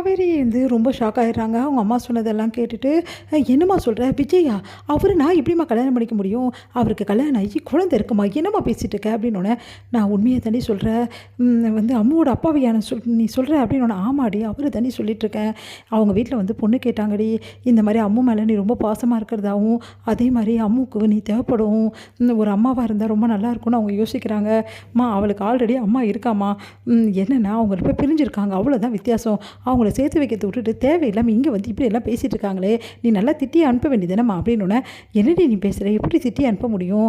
காவேரி வந்து ரொம்ப ஷாக் ஆயிடுறாங்க. அவங்க அம்மா சொன்னதெல்லாம் கேட்டுட்டு, என்னம்மா சொல்ற? விஜயா? அவரு நான் எப்படிம்மா கல்யாணம் பண்ணிக்க முடியும்? அவருக்கு கல்யாணம் ஆகி குழந்தை இருக்குமா? என்னம்மா பேசிட்டு இருக்க?" அப்படின்னோனே, "நான் உண்மைய தாண்டி சொல்றேன். வந்து அம்முவோட அப்பாவியா நீ சொல்ற?" அப்படின்னோனே, "ஆமாடி, அவரு தாண்டி சொல்லிட்டுருக்கேன். அவங்க வீட்ல வந்து பொண்ணு கேட்டாங்கடி. இந்த மாரி அம்மு மேல நீ ரொம்ப பாசமா இருக்கிறதாவும், அதே மாரி அம்முக்கு நீ தேவைப்படும். ஒரு அம்மாவா இருந்தா ரொம்ப நல்லாயிருக்கும்னு அவங்க யோசிக்கிறாங்க. ம்மா அவளுக்கு ஆல்ரெடி அம்மா இருக்காம்மா. என்னன்னா அவங்க 2 பேரும் பிரிஞ்சிருக்காங்க. அவ்வளோதான் வித்தியாசம். அவங்கள சேர்த்து வைக்கிறத விட்டுட்டு தேவையில்லாமல் இங்கே வந்து இப்படியெல்லாம் பேசிகிட்டு இருக்காங்களே, நீ நல்லா திட்டி அனுப்ப வேண்டியதானம்மா." அப்படின்னோடனே, "என்னடி நீ பேசுகிற? எப்படி திட்டி அனுப்ப முடியும்?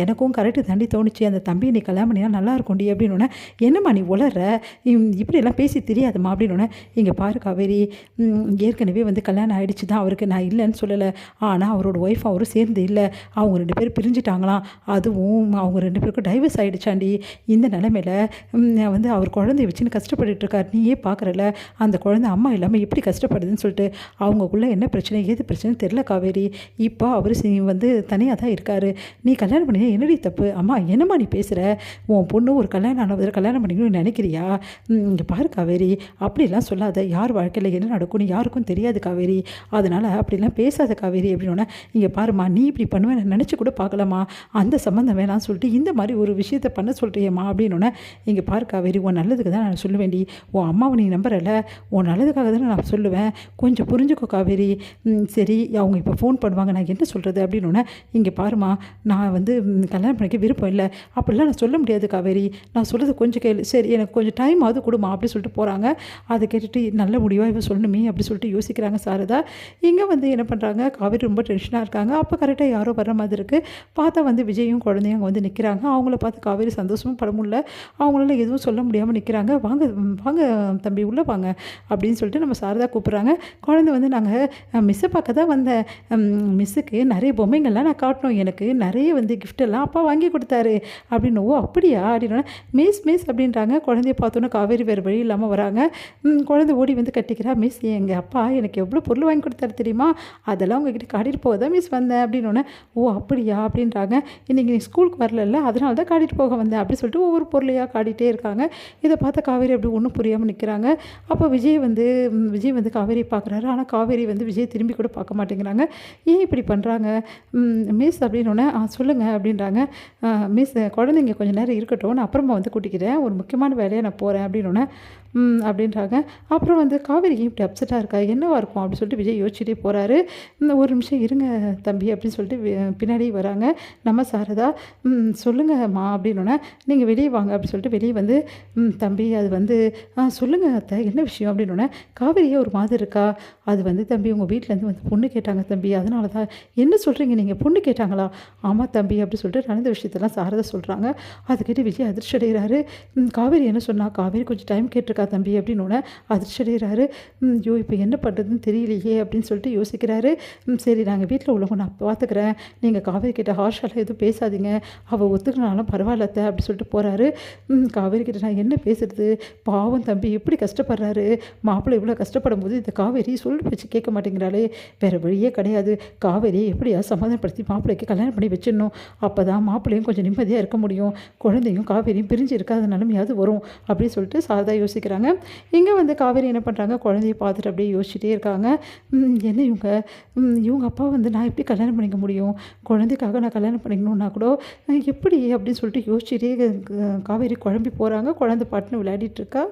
எனக்கும் கரெக்டு தாண்டி தோணுச்சு. அந்த தம்பியை நீ கல்யாணம் பண்ணினா நல்லா இருக்கும்டி." அப்படின்னோடனே, "என்னம்மா நீ உளர்ற? இப்படியெல்லாம் பேசி தெரியாதம்மா." அப்படின்னோடனே, "இங்கே பாரு காவேரி, ஏற்கனவே வந்து கல்யாணம் ஆகிடுச்சு தான் அவருக்கு. நான் இல்லைன்னு சொல்லலை. ஆனால் அவரோட ஒய்ஃப் அவரும் சேர்ந்து இல்லை. அவங்க 2 பேரும் பிரிஞ்சுட்டாங்களாம். அதுவும் அவங்க 2 பேருக்கும் டைவர்ஸ் ஆகிடுச்சாண்டி. இந்த நிலமையில வந்து அவர் குழந்தைய வச்சுன்னு கஷ்டப்பட்டுட்டு இருக்கார். நீயே பார்க்குறல, அந்த குழந்தை அம்மா இல்லாமல் எப்படி கஷ்டப்படுதுன்னு சொல்லிட்டு. அவங்களுக்குள்ள என்ன பிரச்சனை ஏது பிரச்சனைன்னு தெரில காவேரி. இப்போ அவர் வந்து தனியாக தான் இருக்கார். நீ கல்யாணம் பண்ணினா என்னடி தப்பு?" "அம்மா என்னம்மா நீ பேசுகிற? உன் பொண்ணு ஒரு கல்யாணம் ஆனவரை கல்யாணம் பண்ணிக்கணும்னு நினைக்கிறியா? இங்கே பாரு காவேரி, அப்படிலாம் சொல்லாத. யார் வாழ்க்கையில் என்ன நடக்கும்னு யாருக்கும் தெரியாது காவேரி. அதனால் அப்படிலாம் பேசாத காவேரி." அப்படின்னோடனே, "இங்கே பாருமா, நீ இப்படி பண்ணுவேன் நினச்சி கூட பார்க்கலாமா? அந்த சம்மந்தம் வேணாம்னு சொல்லிட்டு இந்த மாதிரி ஒரு விஷயத்த பண்ண சொல்கிறியம்மா." அப்படின்னோடனே, "இங்கே பாரு காவேரி, உன் நல்லதுக்கு தான் நான் சொல்ல வேண்டி. உன் அம்மாவை நீ நம்புறல, உன் நல்லதுக்காக தானே நான் சொல்லுவேன். கொஞ்சம் புரிஞ்சுக்கோ காவேரி." "சரி, அவங்க இப்போ ஃபோன் பண்ணுவாங்க, நான் என்ன சொல்கிறது?" அப்படின்னோடனே, "இங்கே பாருமா, நான் வந்து கல்யாணம் பண்ணிக்க விருப்பம் இல்லை. அப்படிலாம் நான் சொல்ல முடியாது காவேரி. நான் சொல்கிறது கொஞ்சம் கேளு." "சரி, எனக்கு கொஞ்சம் டைம் ஆகுது கொடுமா." அப்படி சொல்லிட்டு போகிறாங்க. அதை கேட்டுட்டு நல்ல முடிவாக இவ சொல்லணுமே அப்படி சொல்லிட்டு யோசிக்கிறாங்க சாரதா. இங்கே வந்து என்ன பண்ணுறாங்க, காவேரி ரொம்ப டென்ஷனாக இருக்காங்க. அப்போ கரெக்டாக யாரோ வர்ற மாதிரி இருக்குது. பார்த்தா வந்து விஜயும் குழந்தையும் அங்கே வந்து நிற்கிறாங்க. அவங்கள பார்த்து காவேரி சந்தோஷமும் பட முடியல. அவங்களால எதுவும் சொல்ல முடியாமல் நிற்கிறாங்க. "வாங்க வாங்க தம்பி, உள்ளே வாங்க." அப்படின்னு சொல்லிட்டு நம்ம சாரதா கூப்பிட்றாங்க. குழந்தை வந்து, "நாங்கள் மிஸ்ஸை பார்க்க தான் வந்தேன். மிஸ்ஸுக்கு நிறைய பொம்மைங்கள்லாம் நான் காட்டணும். எனக்கு நிறைய வந்து கிஃப்டெல்லாம் அப்பா வாங்கி கொடுத்தாரு." அப்படின்னு. "ஓ அப்படியா?" அப்படின்னோடனே, "மிஸ் மிஸ்" அப்படின்றாங்க. குழந்தைய பார்த்தோன்னே காவேரி வேறு வழி இல்லாமல் வராங்க. குழந்தை ஓடி வந்து கட்டிக்கிறா. "மிஸ், எங்கள் அப்பா எனக்கு எவ்வளோ பொருள் வாங்கி கொடுத்தாரு தெரியுமா? அதெல்லாம் உங்ககிட்ட காட்டிட்டு போக தான் மிஸ் வந்தேன்." அப்படின்னோடனே, "ஓ அப்படியா?" அப்படின்றாங்க. "இன்றைக்கி நீ ஸ்கூலுக்கு வரல, அதனால தான் காட்டிட்டு போக வந்தேன்." அப்படி சொல்லிட்டு ஒவ்வொரு பொருளையாக காட்டிகிட்டே இருக்காங்க. இதை பார்த்த காவேரி அப்படி ஒன்றும் புரியாமல் நிற்கிறாங்க. அப்போ விஜய் வந்து காவேரியை பார்க்குறாரு. ஆனால் காவேரி வந்து விஜய் திரும்பி கூட பார்க்க மாட்டேங்கிறாங்க. "ஏன் இப்படி பண்ணுறாங்க மிஸ்?" அப்படின்னோடனே, சொல்லுங்கள்." அப்படின்றாங்க. "மிஸ், குழந்தைங்க கொஞ்சம் நேரம் இருக்கட்டும், நான் அப்புறமா வந்து கூட்டிக்கிறேன். ஒரு முக்கியமான வேலையாக நான் போகிறேன்." அப்படின்னோடனே, அப்படின்றாங்க. அப்புறம் வந்து காவேரி ஏன் இப்படி அப்செட்டாக இருக்கா, என்னவா இருக்கும் அப்படின்னு சொல்லிட்டு விஜய் யோசிச்சுட்டே போகிறாரு. "ஒரு நிமிஷம் இருங்க தம்பி" அப்படின்னு சொல்லிட்டு பின்னாடி வராங்க நம்ம சாரதா. "சொல்லுங்கம்மா." அப்படின்னோடனே, "நீங்கள் வெளியே வாங்க." அப்படின்னு சொல்லிட்டு வெளியே வந்து, "தம்பி, அது வந்து சொல்லுங்க அத்தை, என்ன விஷயம்?" அப்படின்னோடனே, "காவேரியே ஒரு மாதிரி இருக்கா. அது வந்து தம்பி, உங்கள் வீட்டிலேருந்து வந்து பொண்ணு கேட்டாங்க தம்பி, அதனால தான்." "என்ன சொல்கிறீங்க நீங்கள்? பொண்ணு கேட்டாங்களா?" "ஆமாம் தம்பி." அப்படி சொல்லிட்டு நடந்த விஷயத்தெல்லாம் சாரதா சொல்கிறாங்க. அதை கேட்டு விஜய் அதிர்ச்சி அடைகிறாரு. "காவேரி என்ன சொன்னா?" "காவேரி கொஞ்சம் டைம் கேட்டிருக்கா தம்பி." அப்படின்னோடனே அதிர்ச்சி அடைகிறாரு. "ஐயோ, இப்போ என்ன பண்ணுறதுன்னு தெரியலையே." அப்படின்னு சொல்லிட்டு யோசிக்கிறாரு. "சரி, நாங்கள் வீட்டில் உள்ளவங்க நான் பார்த்துக்கிறேன். நீங்கள் காவேரி கிட்ட ஹார்ஷாலாம் எதுவும் பேசாதீங்க. அவள் ஒத்துக்கினாலும் பரவாயில்ல அத்தை." அப்படி சொல்லிட்டு போகிறாரு. காவேரி கிட்ட நான் என்ன பேசுறது? பாவம் தம்பி எப்படி கஷ்டப்படுறாரு. மாப்பிள்ளை இவ்வளோ கஷ்டப்படும் போது இந்த காவேரி சொல்லி பேச்சு கேட்க மாட்டேங்கிறாளே. வேறு வழியே கிடையாது. காவேரியை எப்படியா சமாதானப்படுத்தி மாப்பிள்ளைக்கு கல்யாணம் பண்ணி வச்சிடணும். அப்போ தான் மாப்பிள்ளையும் கொஞ்சம் நிம்மதியாக இருக்க முடியும். குழந்தையும் காவேரியும் பிரிஞ்சு இருக்காத நிலைமையாவது வரும்." அப்படின்னு சொல்லிட்டு சாரதா யோசிக்கிறாங்க. இங்கே வந்து காவேரி என்ன பண்ணுறாங்க, குழந்தைய பார்த்துட்டு அப்படியே யோசிச்சுட்டே இருக்காங்க. என்ன இவங்க அப்பா வந்து நான் எப்படி கல்யாணம் பண்ணிக்க முடியும்? குழந்தைக்காக நான் கல்யாணம் பண்ணிக்கணுன்னா கூட எப்படி அப்படின்னு சொல்லிட்டு யோசிச்சுட்டே காவேரி குழம்பி போகிறாங்க. குழந்தை பாட்டுன்னு விளையாடிட்டு இருக்கா.